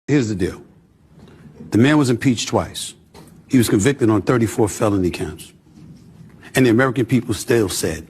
Here's the deal. The man was impeached twice. He was convicted on 34 felony counts. And the American people still said,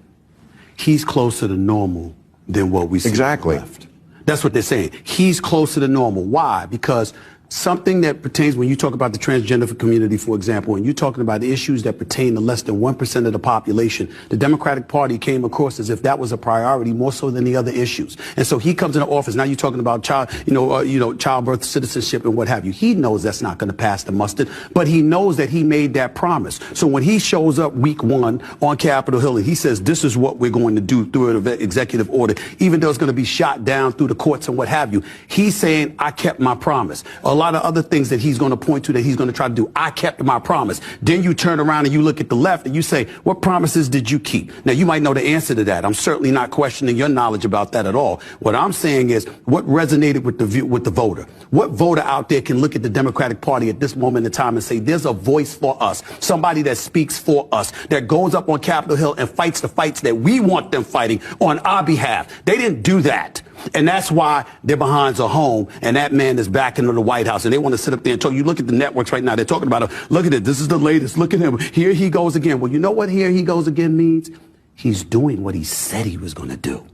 he's closer to normal than what we see. Exactly. Left. That's what they're saying. He's closer to normal. Why? Because something that pertains, when you talk about the transgender community, for example, and you're talking about the issues that pertain to less than 1% of the population, the Democratic Party came across as if that was a priority more so than the other issues. And so he comes into office. Now you're talking about childbirth, citizenship, and what have you. He knows that's not going to pass the mustard, but he knows that he made that promise. So when he shows up week 1 on Capitol Hill and he says, this is what we're going to do through an executive order, even though it's going to be shot down through the courts and what have you, he's saying, I kept my promise. A lot of other things that he's going to point to that he's going to try to do. I kept my promise. Then you turn around and you look at the left and you say, what promises did you keep? Now, you might know the answer to that. I'm certainly not questioning your knowledge about that at all. What I'm saying is what resonated with the voter. What voter out there can look at the Democratic Party at this moment in time and say, there's a voice for us, somebody that speaks for us, that goes up on Capitol Hill and fights the fights that we want them fighting on our behalf. They didn't do that. And that's why their behinds are home, and that man is back into the White House, and they want to sit up there and talk. You look at the networks right now, they're talking about, look at it, this is the latest, look at him, here he goes again. Well, you know what here he goes again means? He's doing what he said he was going to do.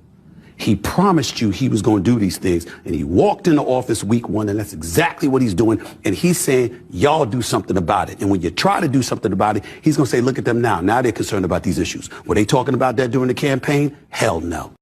He promised you he was going to do these things, and he walked into office week 1, and that's exactly what he's doing, and he's saying, y'all do something about it. And when you try to do something about it, he's going to say, look at them now. Now they're concerned about these issues. Were they talking about that during the campaign? Hell no.